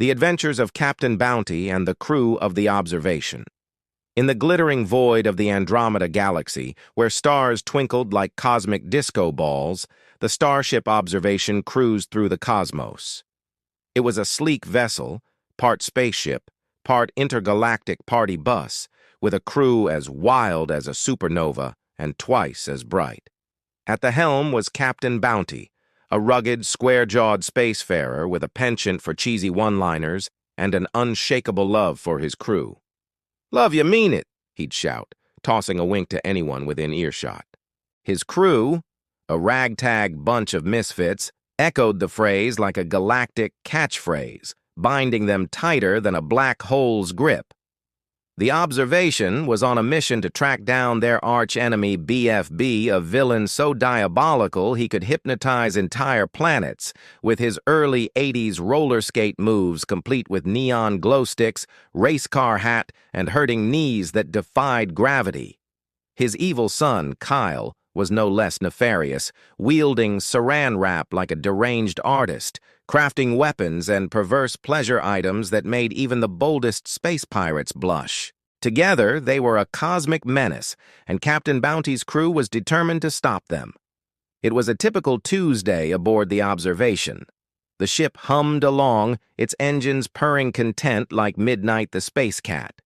The Adventures of Captain Bounty and the Crew of the Observation. In the glittering void of the Andromeda Galaxy, where stars twinkled like cosmic disco balls, the Starship Observation cruised through the cosmos. It was a sleek vessel, part spaceship, part intergalactic party bus, with a crew as wild as a supernova and twice as bright. At the helm was Captain Bounty, a rugged, square-jawed spacefarer with a penchant for cheesy one-liners and an unshakable love for his crew. "Love you, mean it," he'd shout, tossing a wink to anyone within earshot. His crew, a ragtag bunch of misfits, echoed the phrase like a galactic catchphrase, binding them tighter than a black hole's grip. The Observation was on a mission to track down their arch-enemy BFB, a villain so diabolical he could hypnotize entire planets, with his early 80s roller skate moves complete with neon glow sticks, race car hat, and hurting knees that defied gravity. His evil son, Kyle, was no less nefarious, wielding saran wrap like a deranged artist, crafting weapons and perverse pleasure items that made even the boldest space pirates blush. Together, they were a cosmic menace, and Captain Bounty's crew was determined to stop them. It was a typical Tuesday aboard the Observation. The ship hummed along, its engines purring content like Midnight the Space Cat.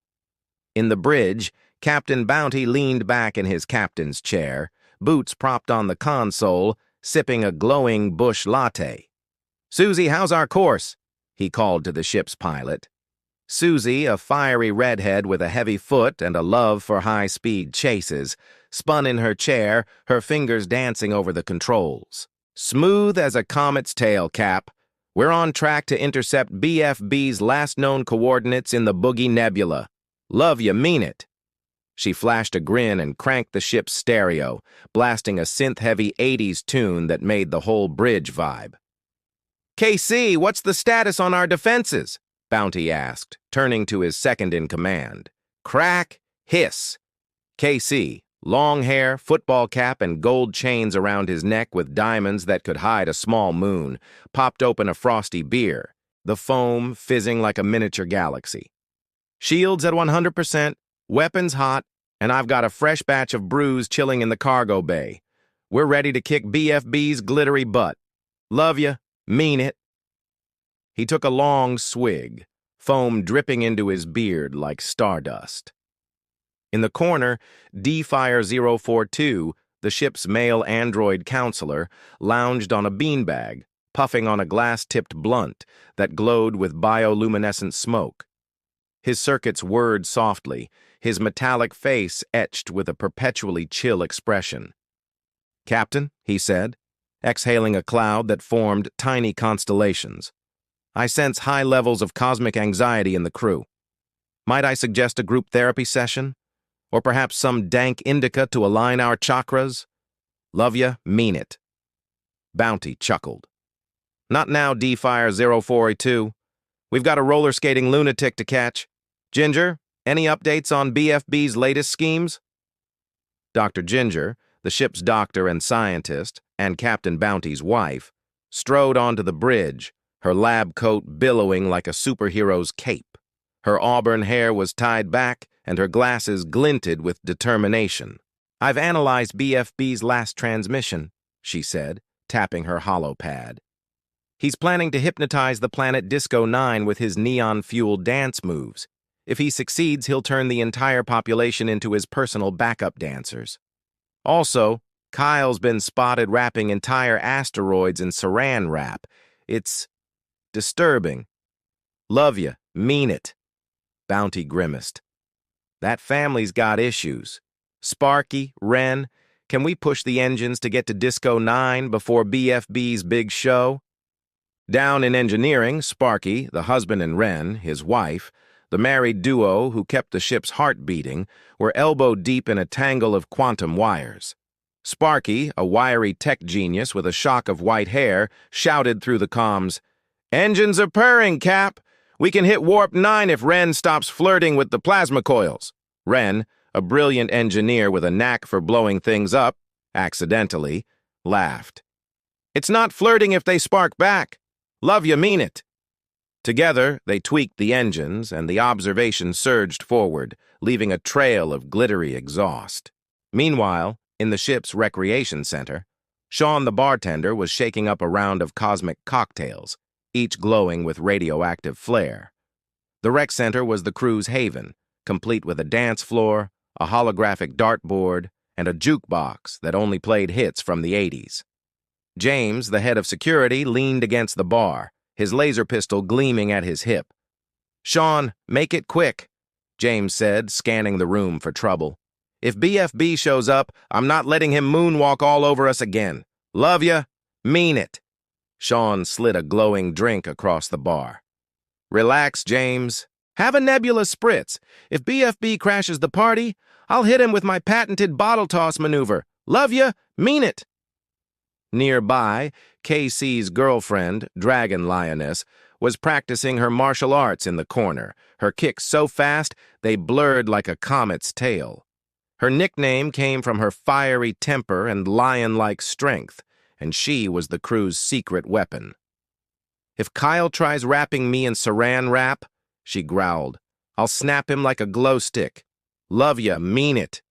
In the bridge, Captain Bounty leaned back in his captain's chair, boots propped on the console, sipping a glowing bush latte. "Susie, how's our course?" he called to the ship's pilot. Susie, a fiery redhead with a heavy foot and a love for high-speed chases, spun in her chair, her fingers dancing over the controls. "Smooth as a comet's tail, Cap. We're on track to intercept BFB's last known coordinates in the Boogie Nebula. Love you, mean it." She flashed a grin and cranked the ship's stereo, blasting a synth-heavy 80s tune that made the whole bridge vibe. "KC, what's the status on our defenses?" Bounty asked, turning to his second-in-command. "Crack, hiss." KC, long hair, football cap, and gold chains around his neck with diamonds that could hide a small moon, popped open a frosty beer, the foam fizzing like a miniature galaxy. "Shields at 100%, weapons hot, and I've got a fresh batch of brews chilling in the cargo bay. We're ready to kick BFB's glittery butt. Love ya, mean it." He took a long swig, foam dripping into his beard like stardust. In the corner, D-Fire 042, the ship's male android counselor, lounged on a beanbag, puffing on a glass-tipped blunt that glowed with bioluminescent smoke. His circuits whirred softly, his metallic face etched with a perpetually chill expression. "Captain," he said, exhaling a cloud that formed tiny constellations, "I sense high levels of cosmic anxiety in the crew. Might I suggest a group therapy session? Or perhaps some dank indica to align our chakras? Love ya, mean it." Bounty chuckled. "Not now, D-Fire 042. We've got a roller skating lunatic to catch. Ginger, any updates on BFB's latest schemes?" Dr. Ginger, the ship's doctor and scientist, and Captain Bounty's wife, strode onto the bridge, her lab coat billowing like a superhero's cape. Her auburn hair was tied back, and her glasses glinted with determination. "I've analyzed BFB's last transmission," she said, tapping her hollow pad. "He's planning to hypnotize the planet Disco 9 with his neon-fueled dance moves. If he succeeds, he'll turn the entire population into his personal backup dancers. Also, Kyle's been spotted wrapping entire asteroids in saran wrap. It's disturbing. Love ya, mean it." Bounty grimaced. "That family's got issues. Sparky, Wren, can we push the engines to get to Disco 9 before BFB's big show?" Down in engineering, Sparky, the husband, and Wren, his wife, the married duo who kept the ship's heart beating, were elbow-deep in a tangle of quantum wires. Sparky, a wiry tech genius with a shock of white hair, shouted through the comms, "Engines are purring, Cap! We can hit warp 9 if Wren stops flirting with the plasma coils." Wren, a brilliant engineer with a knack for blowing things up, accidentally, laughed. "It's not flirting if they spark back. Love you, mean it." Together, they tweaked the engines, and the observation surged forward, leaving a trail of glittery exhaust. Meanwhile, in the ship's recreation center, Sean the bartender was shaking up a round of cosmic cocktails, each glowing with radioactive flare. The rec center was the crew's haven, complete with a dance floor, a holographic dartboard, and a jukebox that only played hits from the 80s. James, the head of security, leaned against the bar, his laser pistol gleaming at his hip. "Sean, make it quick," James said, scanning the room for trouble. "If BFB shows up, I'm not letting him moonwalk all over us again. Love ya. Mean it." Sean slid a glowing drink across the bar. "Relax, James. Have a Nebula spritz. If BFB crashes the party, I'll hit him with my patented bottle toss maneuver. Love ya. Mean it." Nearby, KC's girlfriend, Dragon Lioness, was practicing her martial arts in the corner, her kicks so fast they blurred like a comet's tail. Her nickname came from her fiery temper and lion-like strength, and she was the crew's secret weapon. "If Kyle tries wrapping me in saran wrap," she growled, "I'll snap him like a glow stick. Love ya, mean it."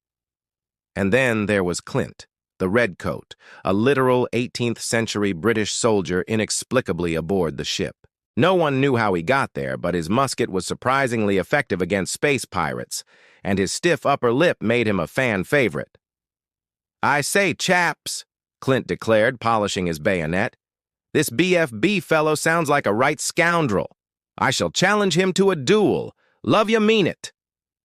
And then there was Clint, the redcoat, a literal 18th century British soldier inexplicably aboard the ship. No one knew how he got there, but his musket was surprisingly effective against space pirates, and his stiff upper lip made him a fan favorite. "I say, chaps," Clint declared, polishing his bayonet, "this BFB fellow sounds like a right scoundrel. I shall challenge him to a duel. Love ya, mean it."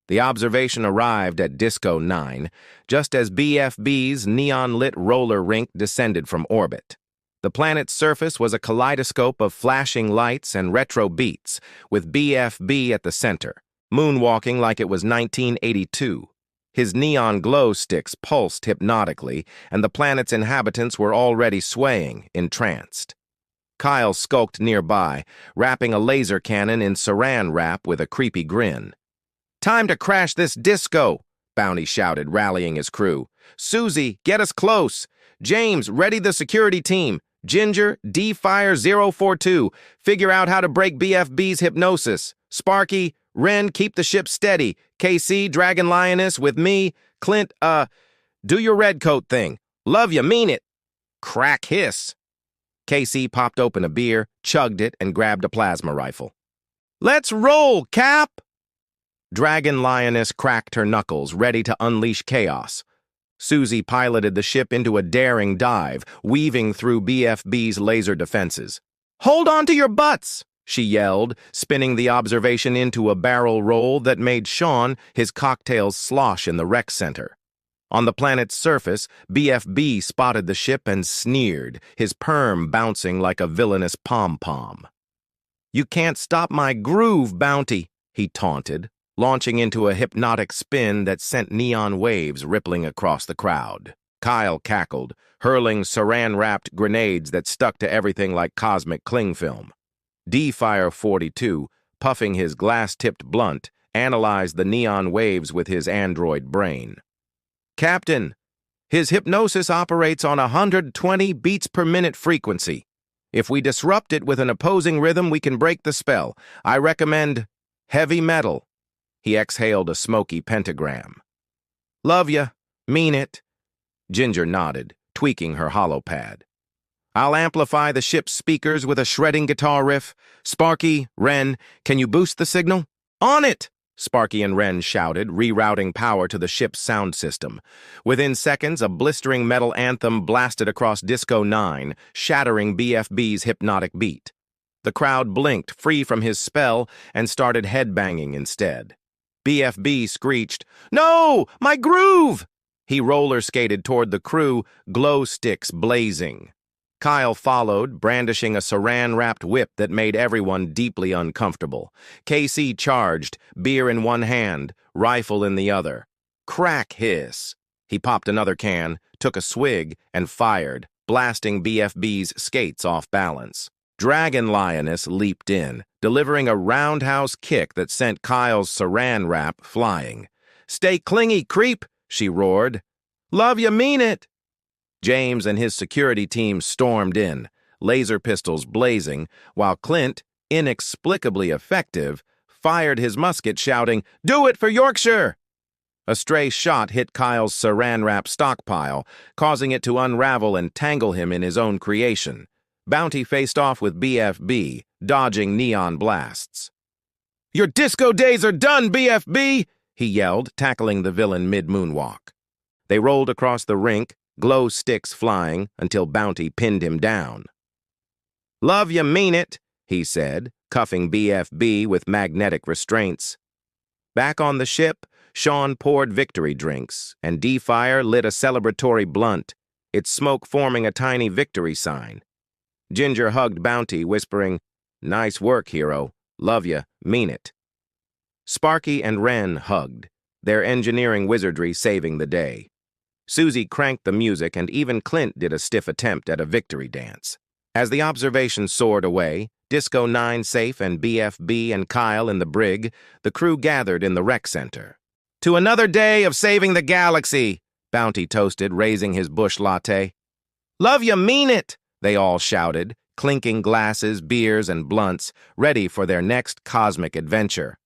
The observation arrived at Disco 9, just as BFB's neon-lit roller rink descended from orbit. The planet's surface was a kaleidoscope of flashing lights and retro beats, with BFB at the center, moonwalking like it was 1982. His neon glow sticks pulsed hypnotically, and the planet's inhabitants were already swaying, entranced. Kyle skulked nearby, wrapping a laser cannon in saran wrap with a creepy grin. "Time to crash this disco," Bounty shouted, rallying his crew. "Susie, get us close. James, ready the security team. Ginger, D-Fire 042, figure out how to break BFB's hypnosis. Sparky, Ren, keep the ship steady. KC, Dragon Lioness, with me. Clint, do your redcoat thing. Love ya, mean it." Crack hiss. KC popped open a beer, chugged it, and grabbed a plasma rifle. "Let's roll, Cap!" Dragon Lioness cracked her knuckles, ready to unleash chaos. Susie piloted the ship into a daring dive, weaving through BFB's laser defenses. "Hold on to your butts!" she yelled, spinning the observation into a barrel roll that made Sean, his cocktails slosh in the rec center. On the planet's surface, BFB spotted the ship and sneered, his perm bouncing like a villainous pom-pom. "You can't stop my groove, Bounty," he taunted, launching into a hypnotic spin that sent neon waves rippling across the crowd. Kyle cackled, hurling saran-wrapped grenades that stuck to everything like cosmic cling film. D-Fire 42, puffing his glass-tipped blunt, analyzed the neon waves with his android brain. "Captain, his hypnosis operates on 120 beats per minute frequency. If we disrupt it with an opposing rhythm, we can break the spell. I recommend heavy metal." He exhaled a smoky pentagram. "Love ya. Mean it." Ginger nodded, tweaking her holopad. "I'll amplify the ship's speakers with a shredding guitar riff. Sparky, Ren, can you boost the signal?" "On it!" Sparky and Ren shouted, rerouting power to the ship's sound system. Within seconds, a blistering metal anthem blasted across Disco 9, shattering BFB's hypnotic beat. The crowd blinked, free from his spell, and started headbanging instead. BFB screeched, "No! My groove!" He roller-skated toward the crew, glow sticks blazing. Kyle followed, brandishing a saran-wrapped whip that made everyone deeply uncomfortable. KC charged, beer in one hand, rifle in the other. Crack hiss. He popped another can, took a swig, and fired, blasting BFB's skates off balance. Dragon Lioness leaped in, delivering a roundhouse kick that sent Kyle's saran wrap flying. "Stay clingy, creep," she roared. "Love ya, mean it." James and his security team stormed in, laser pistols blazing, while Clint, inexplicably effective, fired his musket, shouting, "Do it for Yorkshire!" A stray shot hit Kyle's saran-wrap stockpile, causing it to unravel and tangle him in his own creation. Bounty faced off with BFB, dodging neon blasts. "Your disco days are done, BFB!" he yelled, tackling the villain mid-moonwalk. They rolled across the rink, glow sticks flying, until Bounty pinned him down. "Love you, mean it," he said, cuffing BFB with magnetic restraints. Back on the ship, Sean poured victory drinks, and D-Fire lit a celebratory blunt, its smoke forming a tiny victory sign. Ginger hugged Bounty, whispering, "Nice work, hero. Love ya, mean it." Sparky and Wren hugged, their engineering wizardry saving the day. Susie cranked the music, and even Clint did a stiff attempt at a victory dance. As the observation soared away, Disco 9 safe and BFB and Kyle in the brig, the crew gathered in the rec center. "To another day of saving the galaxy," Bounty toasted, raising his bush latte. "Love ya, mean it," they all shouted, clinking glasses, beers, and blunts, ready for their next cosmic adventure.